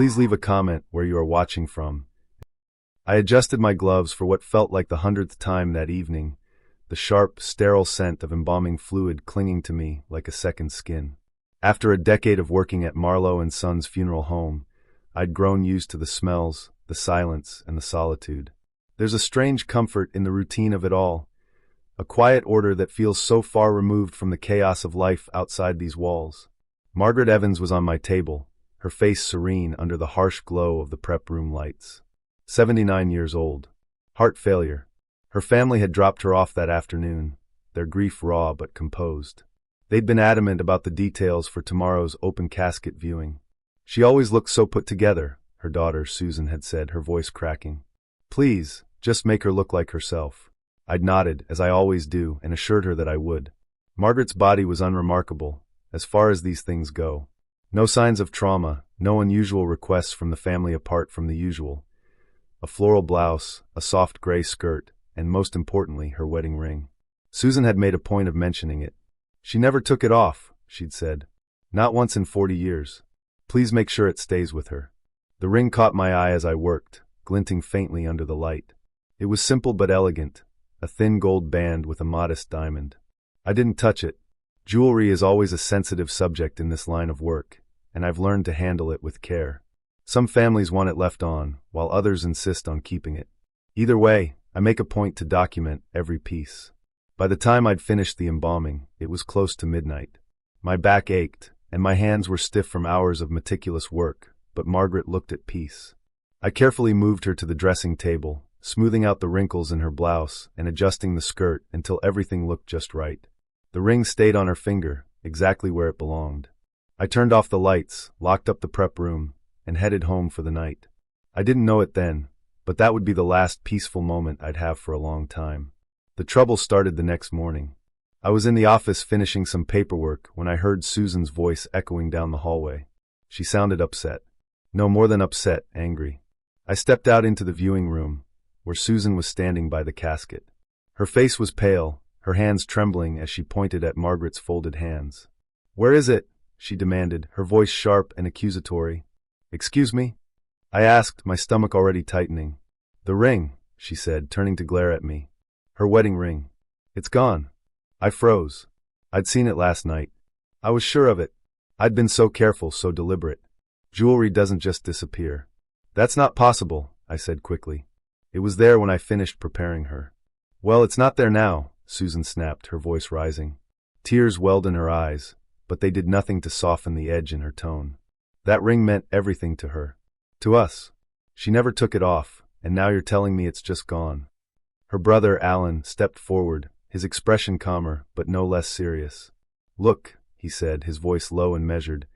Please leave a comment where you are watching from. I adjusted my gloves for what felt like the 100th time that evening, the sharp, sterile scent of embalming fluid clinging to me like a second skin. After a decade of working at Marlowe & Sons Funeral Home, I'd grown used to the smells, the silence, and the solitude. There's a strange comfort in the routine of it all, a quiet order that feels so far removed from the chaos of life outside these walls. Margaret Evans was on my table, her face serene under the harsh glow of the prep room lights. 79 years old. Heart failure. Her family had dropped her off that afternoon, their grief raw but composed. They'd been adamant about the details for tomorrow's open casket viewing. She always looked so put together, her daughter Susan had said, her voice cracking. Please, just make her look like herself. I'd nodded, as I always do, and assured her that I would. Margaret's body was unremarkable, as far as these things go. No signs of trauma, no unusual requests from the family apart from the usual. A floral blouse, a soft gray skirt, and most importantly, her wedding ring. Susan had made a point of mentioning it. She never took it off, she'd said. Not once in 40 years. Please make sure it stays with her. The ring caught my eye as I worked, glinting faintly under the light. It was simple but elegant, a thin gold band with a modest diamond. I didn't touch it. Jewelry is always a sensitive subject in this line of work, and I've learned to handle it with care. Some families want it left on, while others insist on keeping it. Either way, I make a point to document every piece. By the time I'd finished the embalming, it was close to midnight. My back ached, and my hands were stiff from hours of meticulous work, but Margaret looked at peace. I carefully moved her to the dressing table, smoothing out the wrinkles in her blouse and adjusting the skirt until everything looked just right. The ring stayed on her finger, exactly where it belonged. I turned off the lights, locked up the prep room, and headed home for the night. I didn't know it then, but that would be the last peaceful moment I'd have for a long time. The trouble started the next morning. I was in the office finishing some paperwork when I heard Susan's voice echoing down the hallway. She sounded upset. No more than upset, angry. I stepped out into the viewing room, where Susan was standing by the casket. Her face was pale, her hands trembling as she pointed at Margaret's folded hands. "Where is it?" she demanded, her voice sharp and accusatory. "Excuse me?" I asked, my stomach already tightening. "The ring," she said, turning to glare at me. "Her wedding ring. It's gone." I froze. I'd seen it last night. I was sure of it. I'd been so careful, so deliberate. Jewelry doesn't just disappear. "That's not possible," I said quickly. "It was there when I finished preparing her." "Well, it's not there now," Susan snapped, her voice rising. Tears welled in her eyes, but they did nothing to soften the edge in her tone. That ring meant everything to her. To us. She never took it off, and now you're telling me it's just gone. Her brother, Alan, stepped forward, his expression calmer, but no less serious. "Look," he said, his voice low and measured,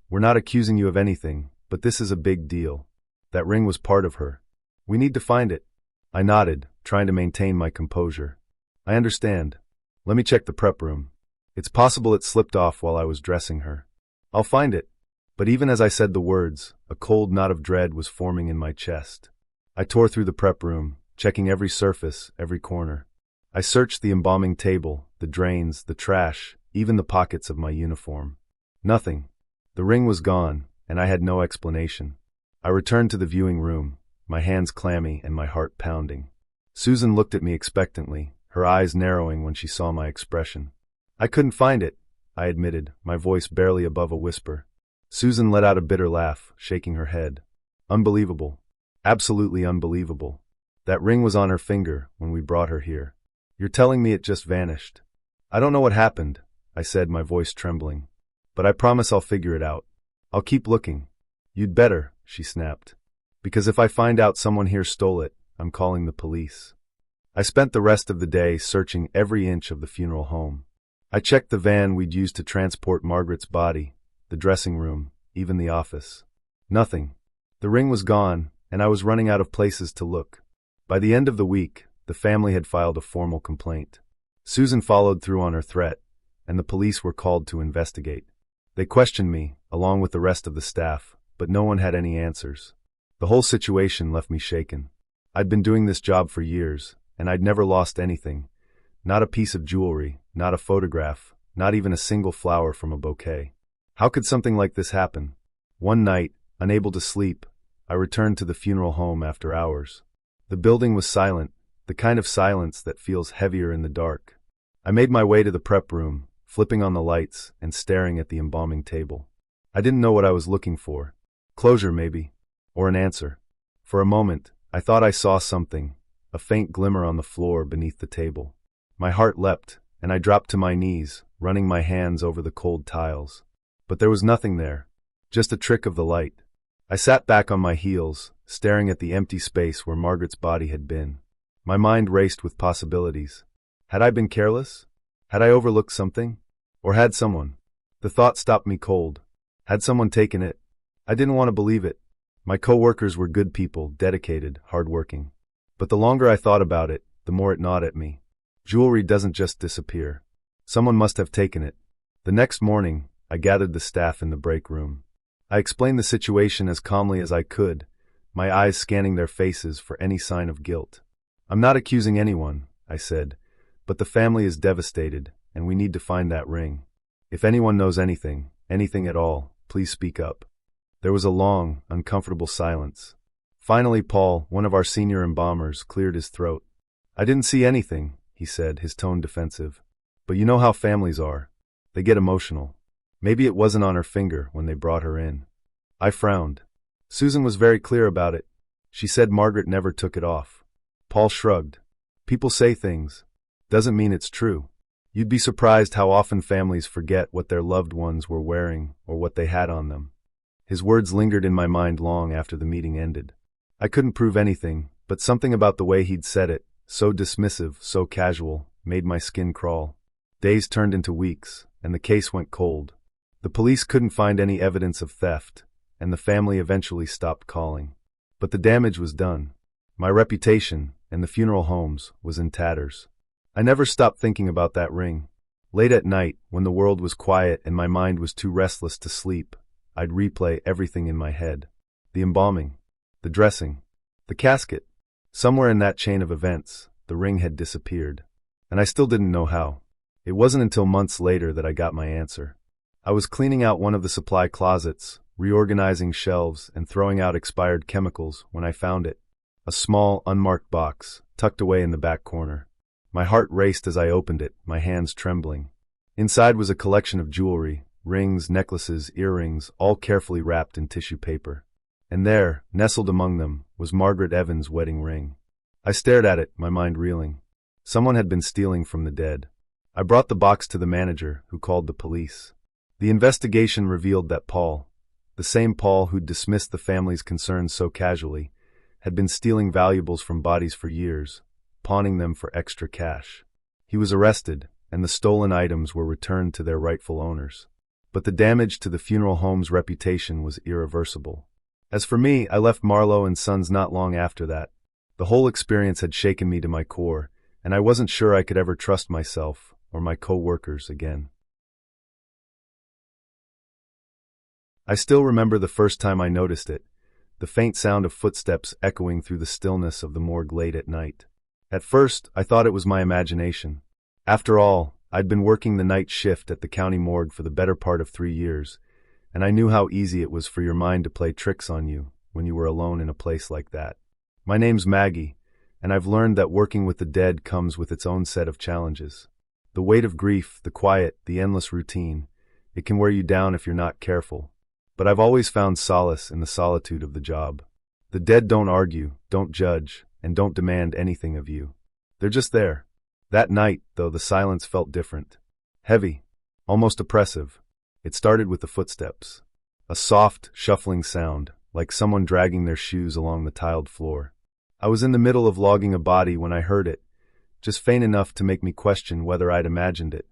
"we're not accusing you of anything, but this is a big deal. That ring was part of her. We need to find it." I nodded, trying to maintain my composure. "I understand. Let me check the prep room. It's possible it slipped off while I was dressing her. I'll find it." But even as I said the words, a cold knot of dread was forming in my chest. I tore through the prep room, checking every surface, every corner. I searched the embalming table, the drains, the trash, even the pockets of my uniform. Nothing. The ring was gone, and I had no explanation. I returned to the viewing room, my hands clammy and my heart pounding. Susan looked at me expectantly, her eyes narrowing when she saw my expression. "I couldn't find it," I admitted, my voice barely above a whisper. Susan let out a bitter laugh, shaking her head. "Unbelievable. Absolutely unbelievable. That ring was on her finger when we brought her here. You're telling me it just vanished?" "I don't know what happened," I said, my voice trembling. "But I promise I'll figure it out. I'll keep looking." "You'd better," she snapped. "Because if I find out someone here stole it, I'm calling the police." I spent the rest of the day searching every inch of the funeral home. I checked the van we'd used to transport Margaret's body, the dressing room, even the office. Nothing. The ring was gone, and I was running out of places to look. By the end of the week, the family had filed a formal complaint. Susan followed through on her threat, and the police were called to investigate. They questioned me, along with the rest of the staff, but no one had any answers. The whole situation left me shaken. I'd been doing this job for years, and I'd never lost anything. Not a piece of jewelry, not a photograph, not even a single flower from a bouquet. How could something like this happen? One night, Unable to sleep, I returned to the funeral home after hours. The building was silent, the kind of silence that feels heavier in the dark. I made my way to the prep room, flipping on the lights and staring at the embalming table. I didn't know what I was looking for. Closure, maybe. Or an answer. For a moment, I thought I saw something, a faint glimmer on the floor beneath the table. My heart leapt, and I dropped to my knees, running my hands over the cold tiles. But there was nothing there, just a trick of the light. I sat back on my heels, staring at the empty space where Margaret's body had been. My mind raced with possibilities. Had I been careless? Had I overlooked something? Or had someone? The thought stopped me cold. Had someone taken it? I didn't want to believe it. My co-workers were good people, dedicated, hardworking. But the longer I thought about it, the more it gnawed at me. Jewelry doesn't just disappear. Someone must have taken it. The next morning, I gathered the staff in the break room. I explained the situation as calmly as I could, my eyes scanning their faces for any sign of guilt. "I'm not accusing anyone," I said, "but the family is devastated, and we need to find that ring. If anyone knows anything, anything at all, please speak up." There was a long, uncomfortable silence. Finally, Paul, one of our senior embalmers, cleared his throat. "I didn't see anything," he said, his tone defensive. "But you know how families are. They get emotional. Maybe it wasn't on her finger when they brought her in." I frowned. Susan was very clear about it. She said Margaret never took it off. Paul shrugged. "People say things. Doesn't mean it's true. You'd be surprised how often families forget what their loved ones were wearing or what they had on them." His words lingered in my mind long after the meeting ended. I couldn't prove anything, but something about the way he'd said it, so dismissive, so casual, made my skin crawl. Days turned into weeks, and the case went cold. The police couldn't find any evidence of theft, and the family eventually stopped calling. But the damage was done. My reputation, and the funeral home's, was in tatters. I never stopped thinking about that ring. Late at night, when the world was quiet and my mind was too restless to sleep, I'd replay everything in my head. The embalming, the dressing, the casket. Somewhere in that chain of events, the ring had disappeared. And I still didn't know how. It wasn't until months later that I got my answer. I was cleaning out one of the supply closets, reorganizing shelves and throwing out expired chemicals when I found it. A small, unmarked box, tucked away in the back corner. My heart raced as I opened it, my hands trembling. Inside was a collection of jewelry, rings, necklaces, earrings, all carefully wrapped in tissue paper. And there, nestled among them, was Margaret Evans' wedding ring. I stared at it, my mind reeling. Someone had been stealing from the dead. I brought the box to the manager, who called the police. The investigation revealed that Paul, the same Paul who'd dismissed the family's concerns so casually, had been stealing valuables from bodies for years, pawning them for extra cash. He was arrested, and the stolen items were returned to their rightful owners. But the damage to the funeral home's reputation was irreversible. As for me, I left Marlowe and Sons not long after that. The whole experience had shaken me to my core, and I wasn't sure I could ever trust myself or my co-workers again. I still remember the first time I noticed it, the faint sound of footsteps echoing through the stillness of the morgue late at night. At first, I thought it was my imagination. After all, I'd been working the night shift at the county morgue for the better part of 3 years, and I knew how easy it was for your mind to play tricks on you when you were alone in a place like that. My name's Maggie, and I've learned that working with the dead comes with its own set of challenges. The weight of grief, the quiet, the endless routine, it can wear you down if you're not careful. But I've always found solace in the solitude of the job. The dead don't argue, don't judge, and don't demand anything of you. They're just there. That night, though, the silence felt different. Heavy, almost oppressive. It started with the footsteps. A soft, shuffling sound, like someone dragging their shoes along the tiled floor. I was in the middle of logging a body when I heard it, just faint enough to make me question whether I'd imagined it.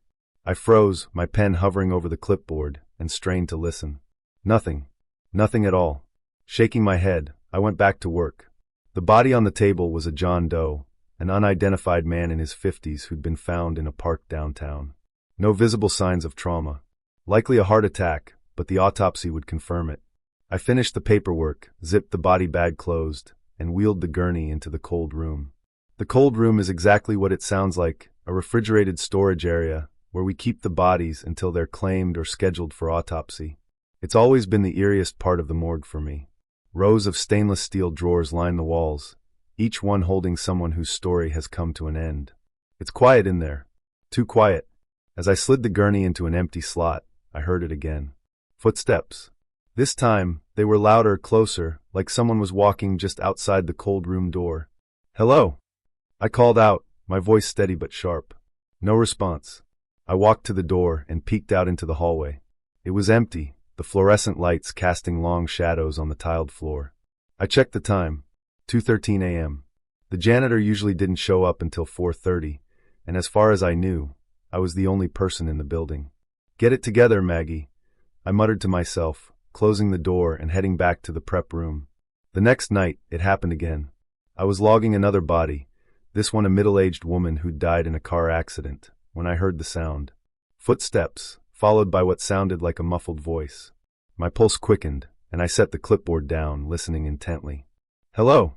I froze, my pen hovering over the clipboard, and strained to listen. Nothing. Nothing at all. Shaking my head, I went back to work. The body on the table was a John Doe, an unidentified man in his 50s who'd been found in a park downtown. No visible signs of trauma. Likely a heart attack, but the autopsy would confirm it. I finished the paperwork, zipped the body bag closed, and wheeled the gurney into the cold room. The cold room is exactly what it sounds like, a refrigerated storage area where we keep the bodies until they're claimed or scheduled for autopsy. It's always been the eeriest part of the morgue for me. Rows of stainless steel drawers line the walls, each one holding someone whose story has come to an end. It's quiet in there. Too quiet. As I slid the gurney into an empty slot, I heard it again. Footsteps. This time, they were louder, closer, like someone was walking just outside the cold room door. "Hello?" I called out, my voice steady but sharp. No response. I walked to the door and peeked out into the hallway. It was empty, the fluorescent lights casting long shadows on the tiled floor. I checked the time. 2:13 a.m. The janitor usually didn't show up until 4:30, and as far as I knew, I was the only person in the building. "Get it together, Maggie," I muttered to myself, closing the door and heading back to the prep room. The next night, it happened again. I was logging another body, this one a middle-aged woman who'd died in a car accident, when I heard the sound. Footsteps, followed by what sounded like a muffled voice. My pulse quickened, and I set the clipboard down, listening intently. "Hello?"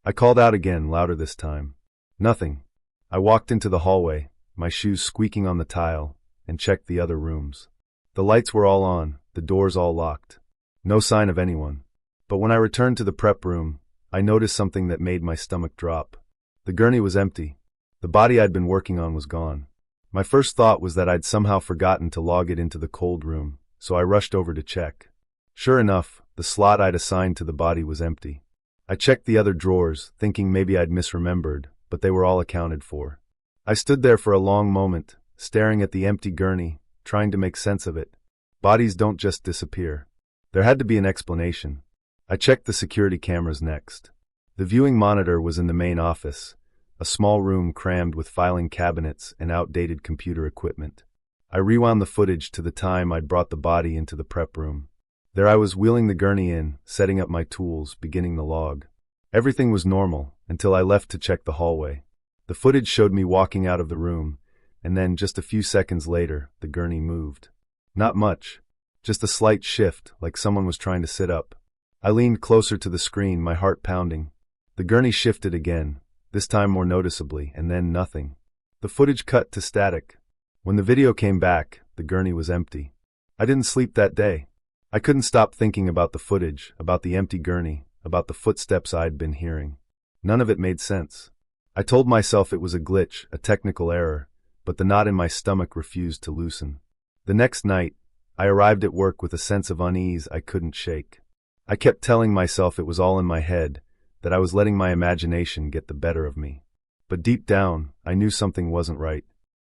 I called out again, louder this time. Nothing. I walked into the hallway, my shoes squeaking on the tile, and checked the other rooms. The lights were all on, the doors all locked. No sign of anyone. But when I returned to the prep room, I noticed something that made my stomach drop. The gurney was empty. The body I'd been working on was gone. My first thought was that I'd somehow forgotten to log it into the cold room, so I rushed over to check. Sure enough, the slot I'd assigned to the body was empty. I checked the other drawers, thinking maybe I'd misremembered, but they were all accounted for. I stood there for a long moment, staring at the empty gurney, trying to make sense of it. Bodies don't just disappear. There had to be an explanation. I checked the security cameras next. The viewing monitor was in the main office, a small room crammed with filing cabinets and outdated computer equipment. I rewound the footage to the time I'd brought the body into the prep room. There I was wheeling the gurney in, setting up my tools, beginning the log. Everything was normal until I left to check the hallway. The footage showed me walking out of the room, and then, just a few seconds later, the gurney moved. Not much. Just a slight shift, like someone was trying to sit up. I leaned closer to the screen, my heart pounding. The gurney shifted again, this time more noticeably, and then nothing. The footage cut to static. When the video came back, the gurney was empty. I didn't sleep that day. I couldn't stop thinking about the footage, about the empty gurney, about the footsteps I'd been hearing. None of it made sense. I told myself it was a glitch, a technical error, but the knot in my stomach refused to loosen. The next night, I arrived at work with a sense of unease I couldn't shake. I kept telling myself it was all in my head, that I was letting my imagination get the better of me. But deep down, I knew something wasn't right.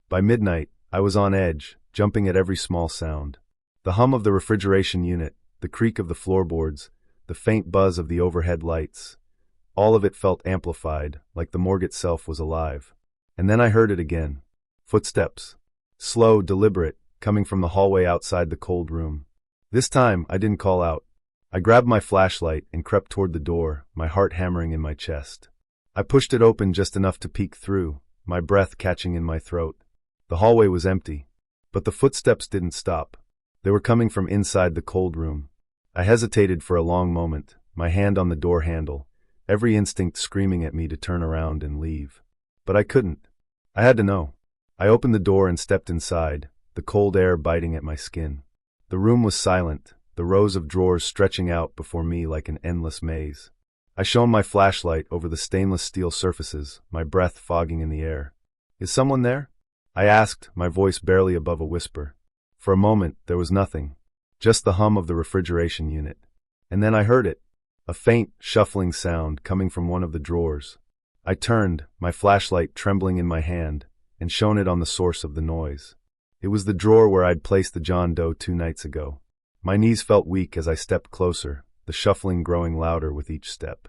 By midnight, I was on edge, jumping at every small sound. The hum of the refrigeration unit, the creak of the floorboards, the faint buzz of the overhead lights. All of it felt amplified, like the morgue itself was alive. And then I heard it again. Footsteps. Slow, deliberate, coming from the hallway outside the cold room. This time, I didn't call out. I grabbed my flashlight and crept toward the door, my heart hammering in my chest. I pushed it open just enough to peek through, my breath catching in my throat. The hallway was empty, but the footsteps didn't stop. They were coming from inside the cold room. I hesitated for a long moment, my hand on the door handle, every instinct screaming at me to turn around and leave. But I couldn't. I had to know. I opened the door and stepped inside, the cold air biting at my skin. The room was silent, the rows of drawers stretching out before me like an endless maze. I shone my flashlight over the stainless steel surfaces, my breath fogging in the air. "Is someone there?" I asked, my voice barely above a whisper. For a moment, there was nothing, just the hum of the refrigeration unit. And then I heard it, a faint, shuffling sound coming from one of the drawers. I turned, my flashlight trembling in my hand, and shone it on the source of the noise. It was the drawer where I'd placed the John Doe 2 nights ago. My knees felt weak as I stepped closer, the shuffling growing louder with each step.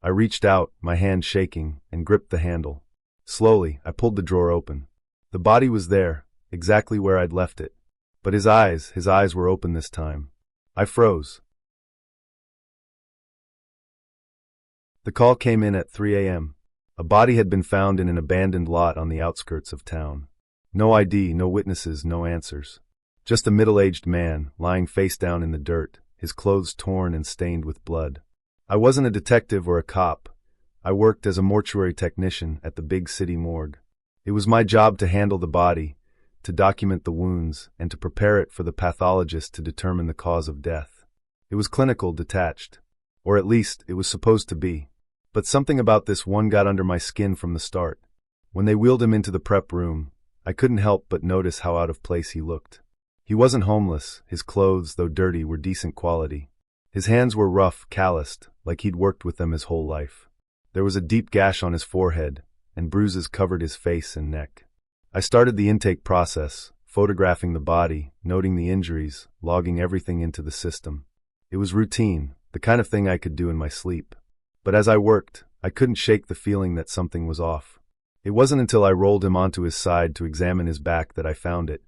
I reached out, my hand shaking, and gripped the handle. Slowly, I pulled the drawer open. The body was there, exactly where I'd left it. But his eyes were open this time. I froze. The call came in at 3 a.m. A body had been found in an abandoned lot on the outskirts of town. No ID, no witnesses, no answers. Just a middle-aged man, lying face down in the dirt, his clothes torn and stained with blood. I wasn't a detective or a cop. I worked as a mortuary technician at the big city morgue. It was my job to handle the body, to document the wounds, and to prepare it for the pathologist to determine the cause of death. It was clinical, detached. Or at least, it was supposed to be. But something about this one got under my skin from the start. When they wheeled him into the prep room, I couldn't help but notice how out of place he looked. He wasn't homeless. His clothes, though dirty, were decent quality. His hands were rough, calloused, like he'd worked with them his whole life. There was a deep gash on his forehead, and bruises covered his face and neck. I started the intake process, photographing the body, noting the injuries, logging everything into the system. It was routine, the kind of thing I could do in my sleep. But as I worked, I couldn't shake the feeling that something was off. It wasn't until I rolled him onto his side to examine his back that I found it.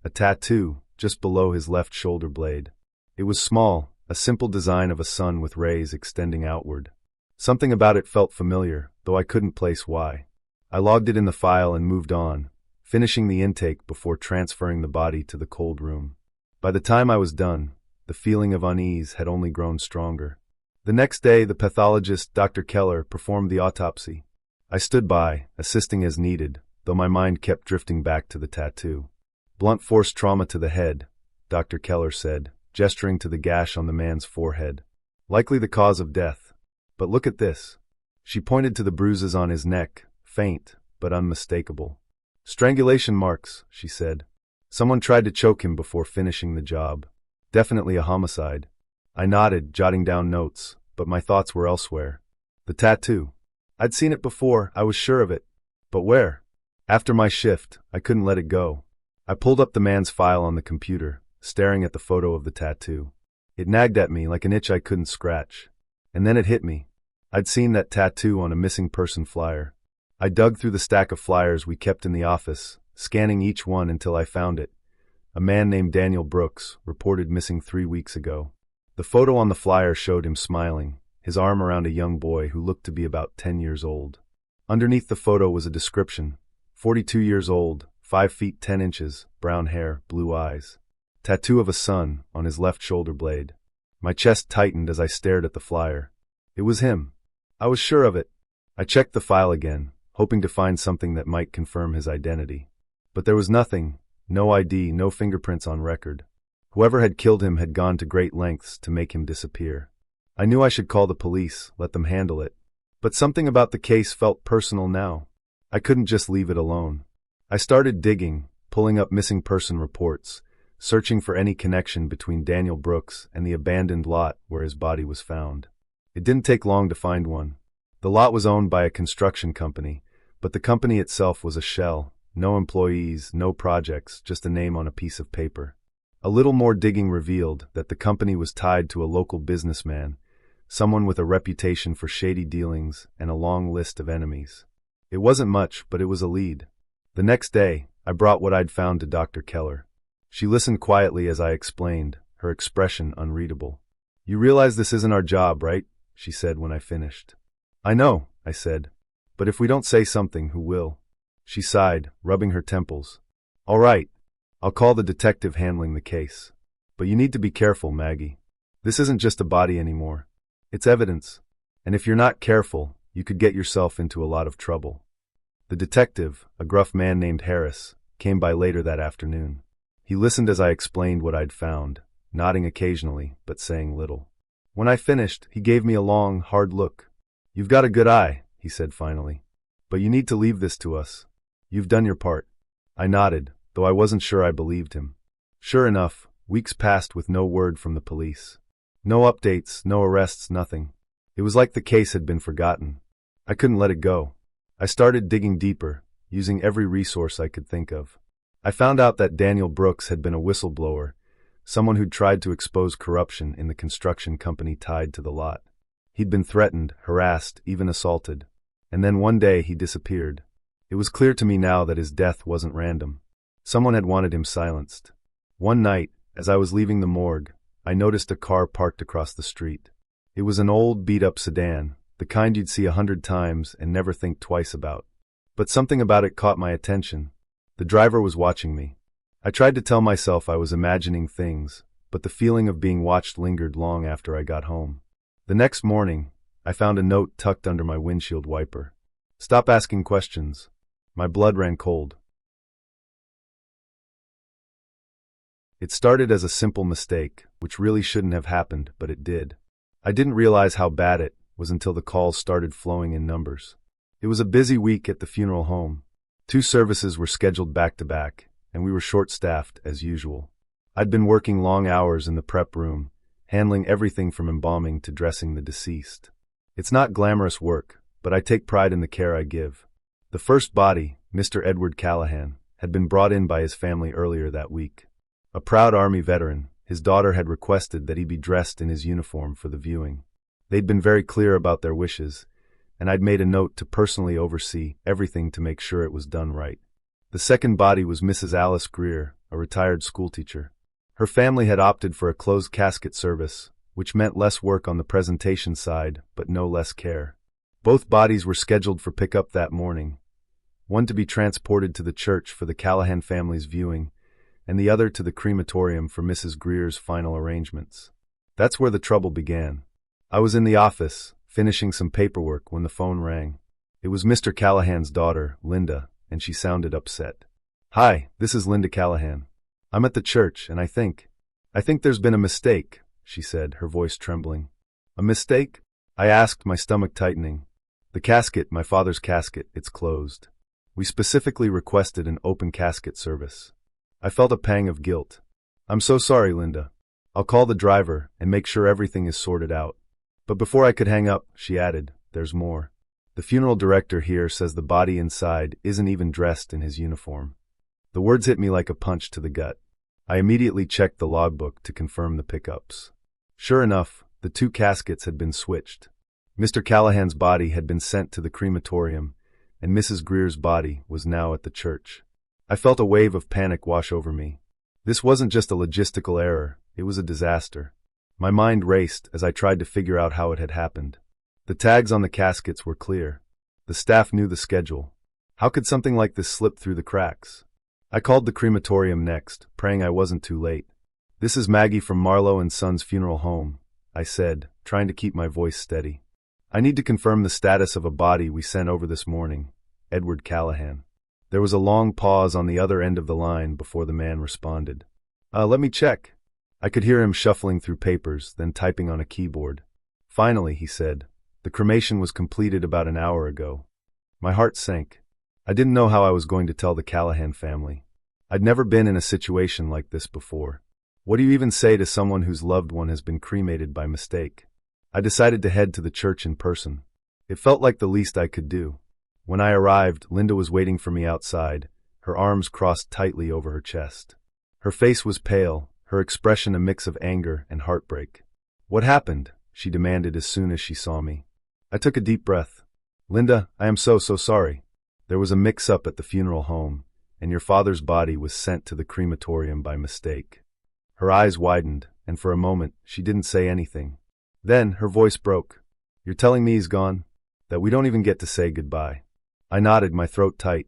A tattoo, just below his left shoulder blade. It was small, a simple design of a sun with rays extending outward. Something about it felt familiar, though I couldn't place why. I logged it in the file and moved on, finishing the intake before transferring the body to the cold room. By the time I was done, the feeling of unease had only grown stronger. The next day, the pathologist, Dr. Keller, performed the autopsy. I stood by, assisting as needed, though my mind kept drifting back to the tattoo. Blunt force trauma to the head, Dr. Keller said, gesturing to the gash on the man's forehead. Likely the cause of death. But look at this. She pointed to the bruises on his neck, faint, but unmistakable. Strangulation marks, she said. Someone tried to choke him before finishing the job. Definitely a homicide. I nodded, jotting down notes, but my thoughts were elsewhere. The tattoo. I'd seen it before, I was sure of it. But where? After my shift, I couldn't let it go. I pulled up the man's file on the computer, staring at the photo of the tattoo. It nagged at me like an itch I couldn't scratch. And then it hit me. I'd seen that tattoo on a missing person flyer. I dug through the stack of flyers we kept in the office, scanning each one until I found it. A man named Daniel Brooks, reported missing 3 weeks ago. The photo on the flyer showed him smiling, his arm around a young boy who looked to be about 10 years old. Underneath the photo was a description. 42 years old, 5 feet 10 inches, brown hair, blue eyes. Tattoo of a sun on his left shoulder blade. My chest tightened as I stared at the flyer. It was him. I was sure of it. I checked the file again, hoping to find something that might confirm his identity. But there was nothing, no ID, no fingerprints on record. Whoever had killed him had gone to great lengths to make him disappear. I knew I should call the police, let them handle it. But something about the case felt personal now. I couldn't just leave it alone. I started digging, pulling up missing person reports, searching for any connection between Daniel Brooks and the abandoned lot where his body was found. It didn't take long to find one. The lot was owned by a construction company, but the company itself was a shell. No employees, no projects, just a name on a piece of paper. A little more digging revealed that the company was tied to a local businessman, someone with a reputation for shady dealings and a long list of enemies. It wasn't much, but it was a lead. The next day, I brought what I'd found to Dr. Keller. She listened quietly as I explained, her expression unreadable. "You realize this isn't our job, right?" she said when I finished. "I know," I said. "But if we don't say something, who will?" She sighed, rubbing her temples. "All right. I'll call the detective handling the case. But you need to be careful, Maggie. This isn't just a body anymore. It's evidence. And if you're not careful, you could get yourself into a lot of trouble." The detective, a gruff man named Harris, came by later that afternoon. He listened as I explained what I'd found, nodding occasionally, but saying little. When I finished, he gave me a long, hard look. "You've got a good eye," he said finally. "But you need to leave this to us. You've done your part." I nodded, though I wasn't sure I believed him. Sure enough, weeks passed with no word from the police. No updates, no arrests, nothing. It was like the case had been forgotten. I couldn't let it go. I started digging deeper, using every resource I could think of. I found out that Daniel Brooks had been a whistleblower, someone who'd tried to expose corruption in the construction company tied to the lot. He'd been threatened, harassed, even assaulted. And then one day he disappeared. It was clear to me now that his death wasn't random. Someone had wanted him silenced. One night, as I was leaving the morgue, I noticed a car parked across the street. It was an old, beat-up sedan, the kind you'd see 100 times and never think twice about. But something about it caught my attention. The driver was watching me. I tried to tell myself I was imagining things, but the feeling of being watched lingered long after I got home. The next morning, I found a note tucked under my windshield wiper. "Stop asking questions." My blood ran cold. It started as a simple mistake, which really shouldn't have happened, but it did. I didn't realize how bad it was until the calls started flowing in numbers. It was a busy week at the funeral home. 2 services were scheduled back to back, and we were short-staffed as usual. I'd been working long hours in the prep room, handling everything from embalming to dressing the deceased. It's not glamorous work, but I take pride in the care I give. The first body, Mr. Edward Callahan, had been brought in by his family earlier that week. A proud Army veteran, his daughter had requested that he be dressed in his uniform for the viewing. They'd been very clear about their wishes, and I'd made a note to personally oversee everything to make sure it was done right. The second body was Mrs. Alice Greer, a retired schoolteacher. Her family had opted for a closed casket service, which meant less work on the presentation side, but no less care. Both bodies were scheduled for pickup that morning, one to be transported to the church for the Callahan family's viewing, and the other to the crematorium for Mrs. Greer's final arrangements. That's where the trouble began. I was in the office, finishing some paperwork, when the phone rang. It was Mr. Callahan's daughter, Linda, and she sounded upset. "Hi, this is Linda Callahan. I'm at the church, and I think there's been a mistake," she said, her voice trembling. "A mistake?" I asked, my stomach tightening. "The casket, my father's casket, it's closed. We specifically requested an open casket service." I felt a pang of guilt. "I'm so sorry, Linda. I'll call the driver and make sure everything is sorted out." But before I could hang up, she added, "There's more. The funeral director here says the body inside isn't even dressed in his uniform." The words hit me like a punch to the gut. I immediately checked the logbook to confirm the pickups. Sure enough, the 2 caskets had been switched. Mr. Callahan's body had been sent to the crematorium, and Mrs. Greer's body was now at the church. I felt a wave of panic wash over me. This wasn't just a logistical error, it was a disaster. My mind raced as I tried to figure out how it had happened. The tags on the caskets were clear. The staff knew the schedule. How could something like this slip through the cracks? I called the crematorium next, praying I wasn't too late. "This is Maggie from Marlowe and Sons Funeral Home," I said, trying to keep my voice steady. "I need to confirm the status of a body we sent over this morning, Edward Callahan." There was a long pause on the other end of the line before the man responded. Let me check." I could hear him shuffling through papers, then typing on a keyboard. "Finally," he said, "the cremation was completed about an hour ago." My heart sank. I didn't know how I was going to tell the Callahan family. I'd never been in a situation like this before. What do you even say to someone whose loved one has been cremated by mistake? I decided to head to the church in person. It felt like the least I could do. When I arrived, Linda was waiting for me outside, her arms crossed tightly over her chest. Her face was pale, her expression a mix of anger and heartbreak. "What happened?" she demanded as soon as she saw me. I took a deep breath. "Linda, I am so sorry. There was a mix-up at the funeral home, and your father's body was sent to the crematorium by mistake." Her eyes widened, and for a moment, she didn't say anything. Then, her voice broke. "You're telling me he's gone? That we don't even get to say goodbye?" I nodded, my throat tight.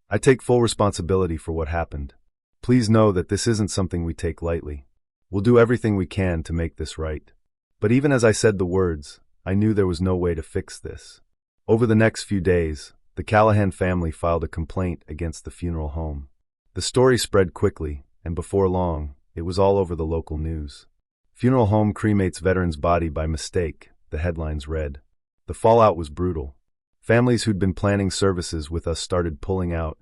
"I take full responsibility for what happened. Please know that this isn't something we take lightly. We'll do everything we can to make this right." But even as I said the words, I knew there was no way to fix this. Over the next few days, the Callahan family filed a complaint against the funeral home. The story spread quickly, and before long, it was all over the local news. "Funeral home cremates veteran's body by mistake," the headlines read. The fallout was brutal. Families who'd been planning services with us started pulling out,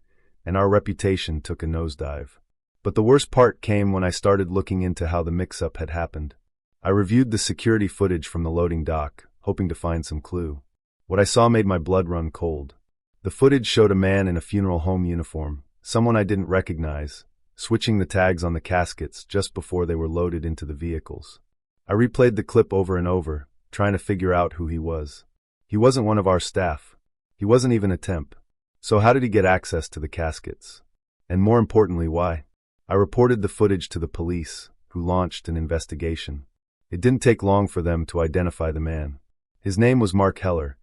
and our reputation took a nosedive. But the worst part came when I started looking into how the mix-up had happened. I reviewed the security footage from the loading dock, hoping to find some clue. What I saw made my blood run cold. The footage showed a man in a funeral home uniform, someone I didn't recognize, switching the tags on the caskets just before they were loaded into the vehicles. I replayed the clip over and over, trying to figure out who he was. He wasn't one of our staff. He wasn't even a temp. So how did he get access to the caskets? And more importantly, why? I reported the footage to the police, who launched an investigation. It didn't take long for them to identify the man. His name was Mark Heller,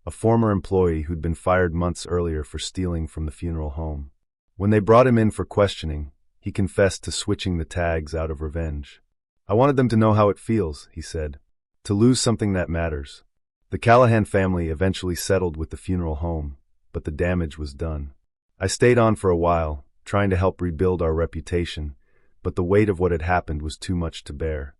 a former employee who'd been fired months earlier for stealing from the funeral home. When they brought him in for questioning, he confessed to switching the tags out of revenge. "I wanted them to know how it feels," he said, "to lose something that matters." The Callahan family eventually settled with the funeral home, but the damage was done. I stayed on for a while, trying to help rebuild our reputation, but the weight of what had happened was too much to bear.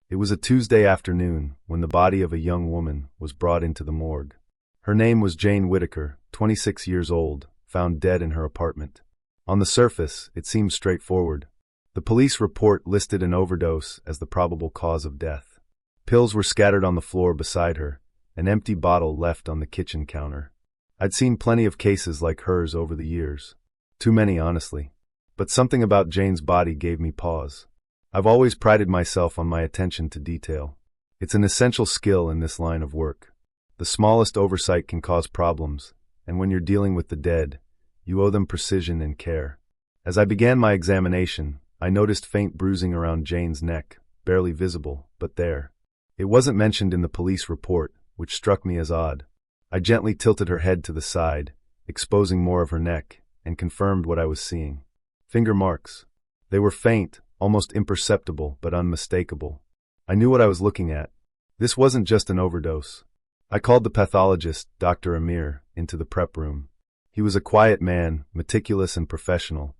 It was a Tuesday afternoon when the body of a young woman was brought into the morgue. Her name was Jane Whitaker, 26 years old, found dead in her apartment. On the surface, it seemed straightforward. The police report listed an overdose as the probable cause of death. Pills were scattered on the floor beside her, an empty bottle left on the kitchen counter. I'd seen plenty of cases like hers over the years. Too many, honestly. But something about Jane's body gave me pause. I've always prided myself on my attention to detail. It's an essential skill in this line of work. The smallest oversight can cause problems, and when you're dealing with the dead, you owe them precision and care. As I began my examination, I noticed faint bruising around Jane's neck, barely visible, but there. It wasn't mentioned in the police report, which struck me as odd. I gently tilted her head to the side, exposing more of her neck, and confirmed what I was seeing. Finger marks. They were faint, almost imperceptible, but unmistakable. I knew what I was looking at. This wasn't just an overdose. I called the pathologist, Dr. Amir, into the prep room. He was a quiet man, meticulous and professional,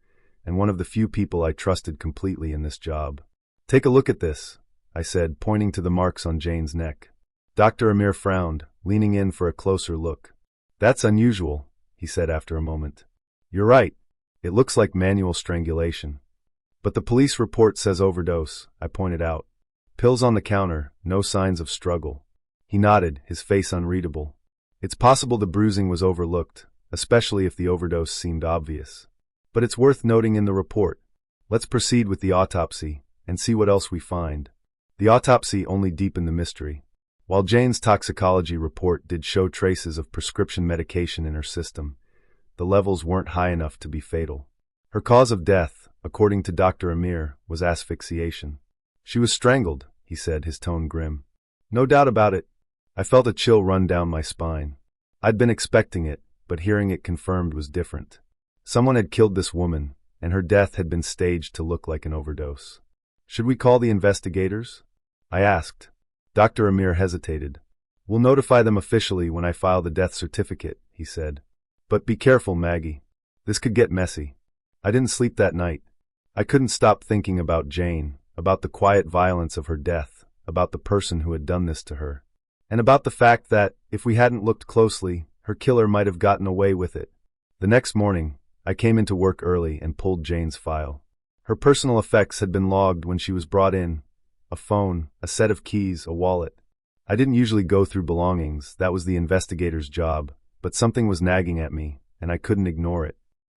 and one of the few people I trusted completely in this job. "Take a look at this," I said, pointing to the marks on Jane's neck. Dr. Amir frowned, leaning in for a closer look. "That's unusual," he said after a moment. "You're right. It looks like manual strangulation." "But the police report says overdose," I pointed out. "Pills on the counter, no signs of struggle." He nodded, his face unreadable. "It's possible the bruising was overlooked, especially if the overdose seemed obvious. But it's worth noting in the report. Let's proceed with the autopsy and see what else we find." The autopsy only deepened the mystery. While Jane's toxicology report did show traces of prescription medication in her system, the levels weren't high enough to be fatal. Her cause of death, according to Dr. Amir, was asphyxiation. "She was strangled," he said, his tone grim. "No doubt about it." I felt a chill run down my spine. I'd been expecting it, but hearing it confirmed was different. Someone had killed this woman, and her death had been staged to look like an overdose. "Should we call the investigators?" I asked. Dr. Amir hesitated. "We'll notify them officially when I file the death certificate," he said. "But be careful, Maggie. This could get messy." I didn't sleep that night. I couldn't stop thinking about Jane, about the quiet violence of her death, about the person who had done this to her, and about the fact that, if we hadn't looked closely, her killer might have gotten away with it. The next morning, I came into work early and pulled Jane's file. Her personal effects had been logged when she was brought in. A phone, a set of keys, a wallet. I didn't usually go through belongings, that was the investigator's job, but something was nagging at me, and I couldn't ignore it.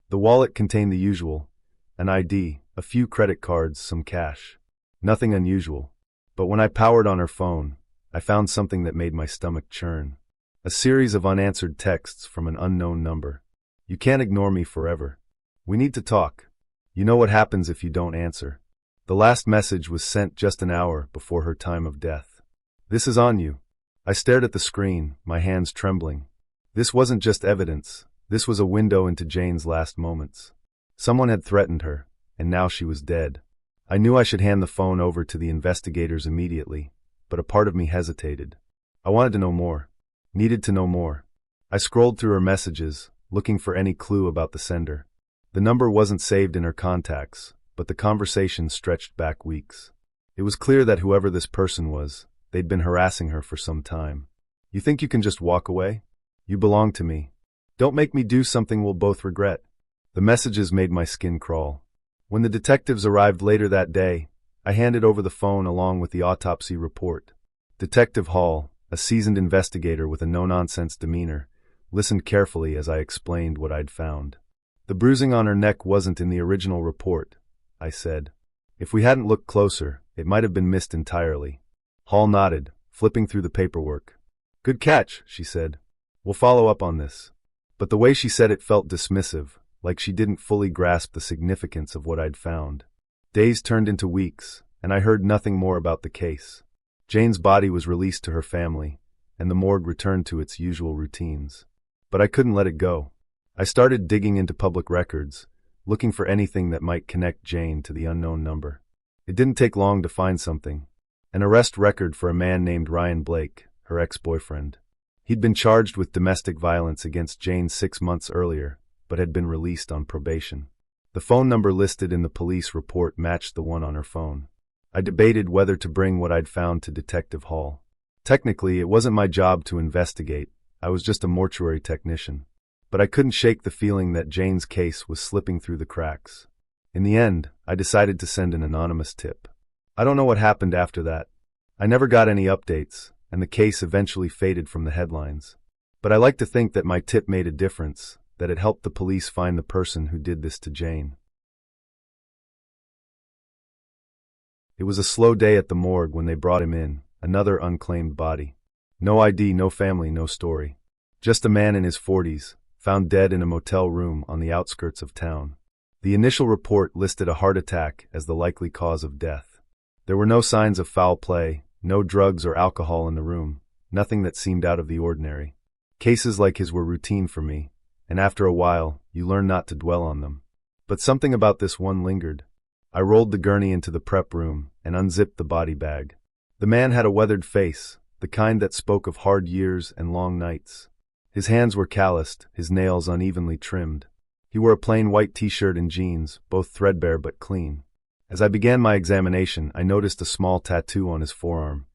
The wallet contained the usual: an ID, a few credit cards, some cash. Nothing unusual. But when I powered on her phone, I found something that made my stomach churn. A series of unanswered texts from an unknown number. "You can't ignore me forever. We need to talk. You know what happens if you don't answer." The last message was sent just an hour before her time of death. "This is on you." I stared at the screen, my hands trembling. This wasn't just evidence. This was a window into Jane's last moments. Someone had threatened her, and now she was dead. I knew I should hand the phone over to the investigators immediately, but a part of me hesitated. I wanted to know more. Needed to know more. I scrolled through her messages, looking for any clue about the sender. The number wasn't saved in her contacts, but the conversation stretched back weeks. It was clear that whoever this person was, they'd been harassing her for some time. "You think you can just walk away? You belong to me. Don't make me do something we'll both regret." The messages made my skin crawl. When the detectives arrived later that day, I handed over the phone along with the autopsy report. Detective Hall, a seasoned investigator with a no-nonsense demeanor, listened carefully as I explained what I'd found. "The bruising on her neck wasn't in the original report," I said. "If we hadn't looked closer, it might have been missed entirely." Hall nodded, flipping through the paperwork. "Good catch," she said. "We'll follow up on this." But the way she said it felt dismissive, like she didn't fully grasp the significance of what I'd found. Days turned into weeks, and I heard nothing more about the case. Jane's body was released to her family, and the morgue returned to its usual routines. But I couldn't let it go. I started digging into public records, looking for anything that might connect Jane to the unknown number. It didn't take long to find something. An arrest record for a man named Ryan Blake, her ex-boyfriend. He'd been charged with domestic violence against Jane 6 months earlier, but had been released on probation. The phone number listed in the police report matched the one on her phone. I debated whether to bring what I'd found to Detective Hall. Technically, it wasn't my job to investigate. I was just a mortuary technician. But I couldn't shake the feeling that Jane's case was slipping through the cracks. In the end, I decided to send an anonymous tip. I don't know what happened after that. I never got any updates, and the case eventually faded from the headlines. But I like to think that my tip made a difference, that it helped the police find the person who did this to Jane. It was a slow day at the morgue when they brought him in, another unclaimed body. No ID, no family, no story. Just a man in his 40s, found dead in a motel room on the outskirts of town. The initial report listed a heart attack as the likely cause of death. There were no signs of foul play, no drugs or alcohol in the room, nothing that seemed out of the ordinary. Cases like his were routine for me, and after a while, you learn not to dwell on them. But something about this one lingered. I rolled the gurney into the prep room and unzipped the body bag. The man had a weathered face, the kind that spoke of hard years and long nights. His hands were calloused, his nails unevenly trimmed. He wore a plain white t-shirt and jeans, both threadbare but clean. As I began my examination, I noticed a small tattoo on his forearm,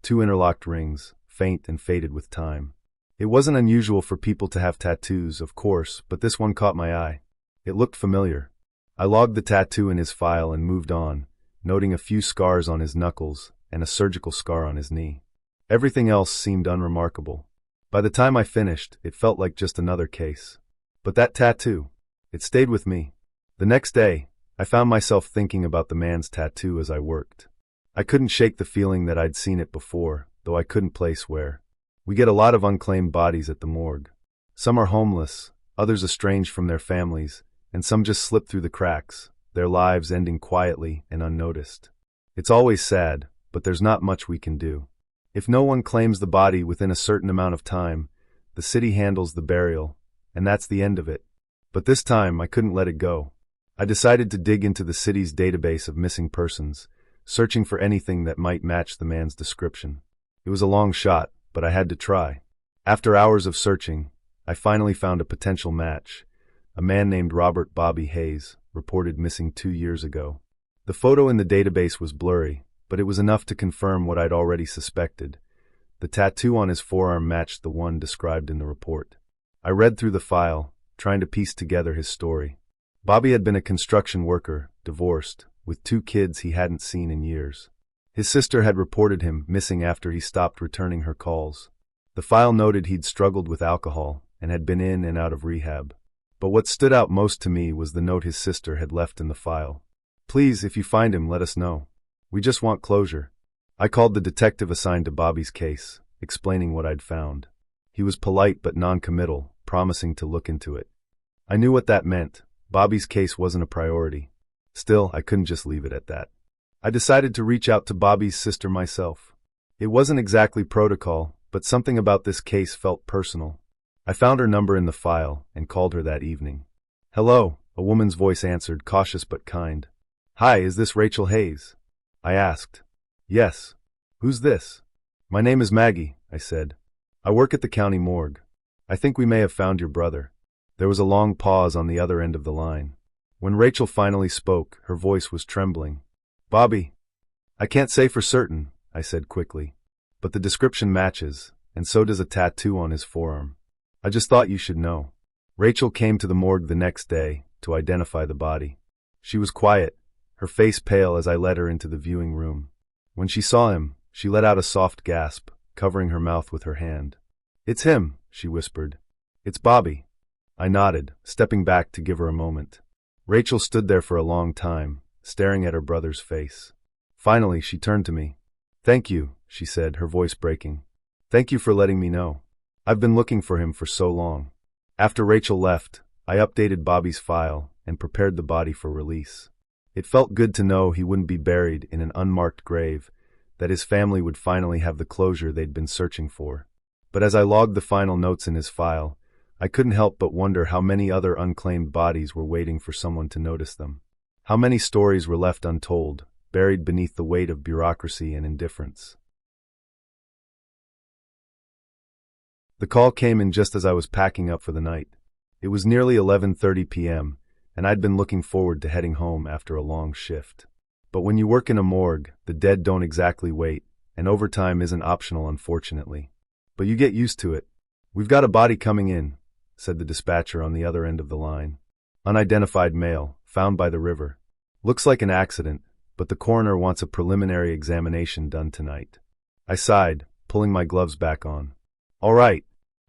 2 interlocked rings, faint and faded with time. It wasn't unusual for people to have tattoos, of course, but this one caught my eye. It looked familiar. I logged the tattoo in his file and moved on, noting a few scars on his knuckles and a surgical scar on his knee. Everything else seemed unremarkable. By the time I finished, it felt like just another case. But that tattoo, it stayed with me. The next day, I found myself thinking about the man's tattoo as I worked. I couldn't shake the feeling that I'd seen it before, though I couldn't place where. We get a lot of unclaimed bodies at the morgue. Some are homeless, others estranged from their families, and some just slip through the cracks, their lives ending quietly and unnoticed. It's always sad, but there's not much we can do. If no one claims the body within a certain amount of time, the city handles the burial, and that's the end of it. But this time, I couldn't let it go. I decided to dig into the city's database of missing persons, searching for anything that might match the man's description. It was a long shot, but I had to try. After hours of searching, I finally found a potential match. A man named Robert Bobby Hayes, reported missing 2 years ago. The photo in the database was blurry, but it was enough to confirm what I'd already suspected. The tattoo on his forearm matched the one described in the report. I read through the file, trying to piece together his story. Bobby had been a construction worker, divorced, with 2 kids he hadn't seen in years. His sister had reported him missing after he stopped returning her calls. The file noted he'd struggled with alcohol and had been in and out of rehab. But what stood out most to me was the note his sister had left in the file. "Please, if you find him, let us know. We just want closure." I called the detective assigned to Bobby's case, explaining what I'd found. He was polite but non-committal, promising to look into it. I knew what that meant. Bobby's case wasn't a priority. Still, I couldn't just leave it at that. I decided to reach out to Bobby's sister myself. It wasn't exactly protocol, but something about this case felt personal. I found her number in the file and called her that evening. "Hello," a woman's voice answered, cautious but kind. "Hi, is this Rachel Hayes?" I asked. "Yes." "Who's this?" "My name is Maggie," I said. "I work at the county morgue. I think we may have found your brother." There was a long pause on the other end of the line. When Rachel finally spoke, her voice was trembling. "Bobby, I can't say for certain," I said quickly. "But the description matches, and so does a tattoo on his forearm. I just thought you should know." Rachel came to the morgue the next day to identify the body. She was quiet, her face pale as I led her into the viewing room. When she saw him, she let out a soft gasp, covering her mouth with her hand. "It's him," she whispered. "It's Bobby." I nodded, stepping back to give her a moment. Rachel stood there for a long time, staring at her brother's face. Finally, she turned to me. "Thank you," she said, her voice breaking. "Thank you for letting me know. I've been looking for him for so long." After Rachel left, I updated Bobby's file and prepared the body for release. It felt good to know he wouldn't be buried in an unmarked grave, that his family would finally have the closure they'd been searching for. But as I logged the final notes in his file, I couldn't help but wonder how many other unclaimed bodies were waiting for someone to notice them. How many stories were left untold, buried beneath the weight of bureaucracy and indifference. The call came in just as I was packing up for the night. It was nearly 11:30 p.m., and I'd been looking forward to heading home after a long shift. But when you work in a morgue, the dead don't exactly wait, and overtime isn't optional, unfortunately. But you get used to it. "We've got a body coming in," said the dispatcher on the other end of the line. "Unidentified male, found by the river. Looks like an accident, but the coroner wants a preliminary examination done tonight." I sighed, pulling my gloves back on. "All right,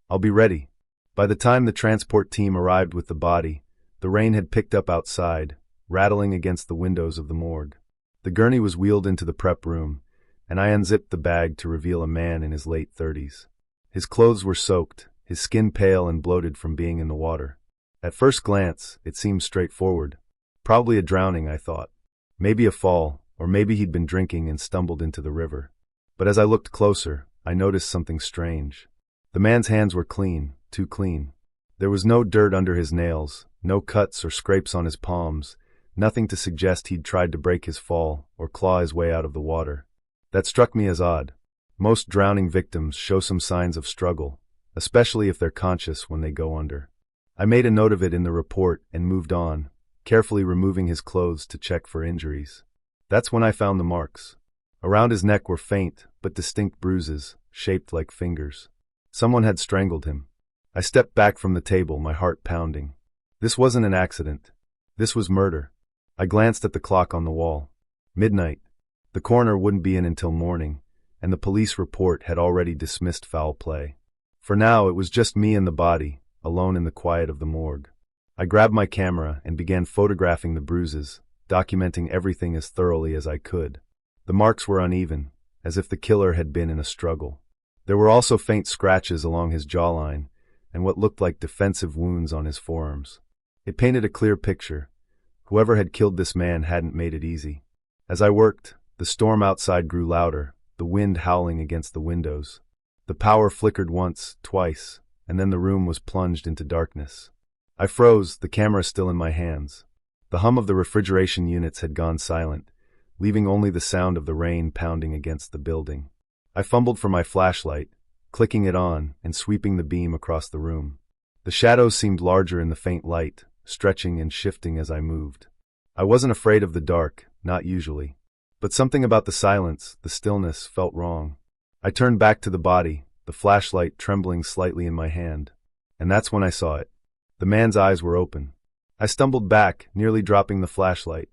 I'll be ready." By the time the transport team arrived with the body, the rain had picked up outside, rattling against the windows of the morgue. The gurney was wheeled into the prep room, and I unzipped the bag to reveal a man in his late 30s. His clothes were soaked, his skin pale and bloated from being in the water. At first glance, it seemed straightforward. Probably a drowning, I thought. Maybe a fall, or maybe he'd been drinking and stumbled into the river. But as I looked closer, I noticed something strange. The man's hands were clean, too clean. There was no dirt under his nails, no cuts or scrapes on his palms, nothing to suggest he'd tried to break his fall or claw his way out of the water. That struck me as odd. Most drowning victims show some signs of struggle, especially if they're conscious when they go under. I made a note of it in the report and moved on, carefully removing his clothes to check for injuries. That's when I found the marks. Around his neck were faint but distinct bruises, shaped like fingers. Someone had strangled him. I stepped back from the table, my heart pounding. This wasn't an accident. This was murder. I glanced at the clock on the wall. Midnight. The coroner wouldn't be in until morning, and the police report had already dismissed foul play. For now, it was just me and the body, alone in the quiet of the morgue. I grabbed my camera and began photographing the bruises, documenting everything as thoroughly as I could. The marks were uneven, as if the killer had been in a struggle. There were also faint scratches along his jawline, and what looked like defensive wounds on his forearms. It painted a clear picture. Whoever had killed this man hadn't made it easy. As I worked, the storm outside grew louder, the wind howling against the windows. The power flickered once, twice, and then the room was plunged into darkness. I froze, the camera still in my hands. The hum of the refrigeration units had gone silent, leaving only the sound of the rain pounding against the building. I fumbled for my flashlight, clicking it on and sweeping the beam across the room. The shadows seemed larger in the faint light, stretching and shifting as I moved. I wasn't afraid of the dark, not usually. But something about the silence, the stillness, felt wrong. I turned back to the body, the flashlight trembling slightly in my hand. And that's when I saw it. The man's eyes were open. I stumbled back, nearly dropping the flashlight.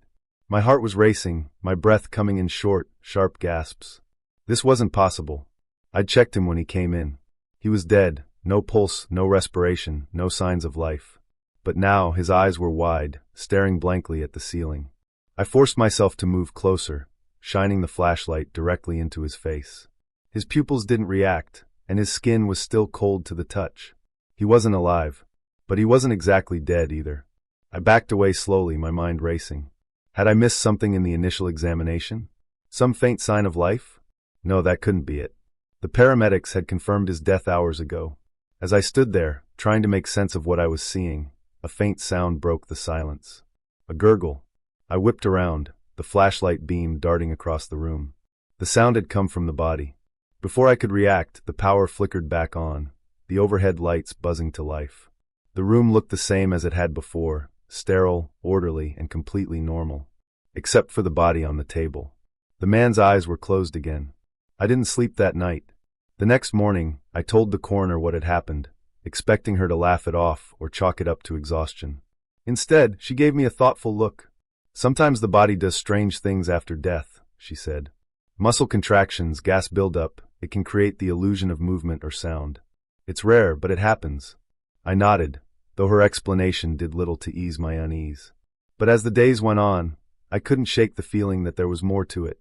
My heart was racing, my breath coming in short, sharp gasps. This wasn't possible. I'd checked him when he came in. He was dead, no pulse, no respiration, no signs of life. But now his eyes were wide, staring blankly at the ceiling. I forced myself to move closer, shining the flashlight directly into his face. His pupils didn't react, and his skin was still cold to the touch. He wasn't alive, but he wasn't exactly dead either. I backed away slowly, my mind racing. Had I missed something in the initial examination? Some faint sign of life? No, that couldn't be it. The paramedics had confirmed his death hours ago. As I stood there, trying to make sense of what I was seeing, a faint sound broke the silence. A gurgle. I whipped around, the flashlight beam darting across the room. The sound had come from the body. Before I could react, the power flickered back on, the overhead lights buzzing to life. The room looked the same as it had before, sterile, orderly, and completely normal. Except for the body on the table. The man's eyes were closed again. I didn't sleep that night. The next morning, I told the coroner what had happened, expecting her to laugh it off or chalk it up to exhaustion. Instead, she gave me a thoughtful look. "Sometimes the body does strange things after death," she said. "Muscle contractions, gas buildup, it can create the illusion of movement or sound. It's rare, but it happens." I nodded, though her explanation did little to ease my unease. But as the days went on, I couldn't shake the feeling that there was more to it.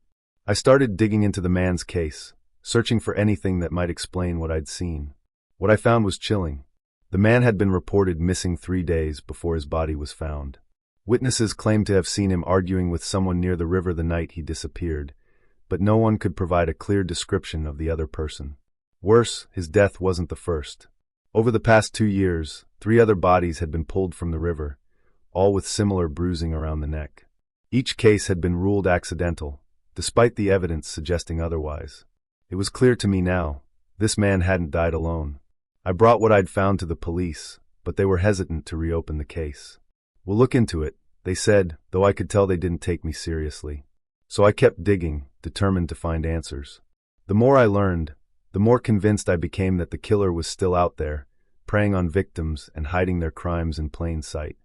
I started digging into the man's case, searching for anything that might explain what I'd seen. What I found was chilling. The man had been reported missing 3 days before his body was found. Witnesses claimed to have seen him arguing with someone near the river the night he disappeared, but no one could provide a clear description of the other person. Worse, his death wasn't the first. Over the past 2 years, 3 other bodies had been pulled from the river, all with similar bruising around the neck. Each case had been ruled accidental, despite the evidence suggesting otherwise. It was clear to me now, this man hadn't died alone. I brought what I'd found to the police, but they were hesitant to reopen the case. "We'll look into it," they said, though I could tell they didn't take me seriously. So I kept digging, determined to find answers. The more I learned, the more convinced I became that the killer was still out there, preying on victims and hiding their crimes in plain sight.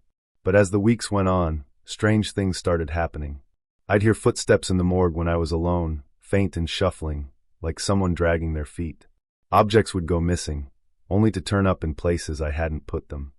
But as the weeks went on, strange things started happening. I'd hear footsteps in the morgue when I was alone, faint and shuffling, like someone dragging their feet. Objects would go missing, only to turn up in places I hadn't put them.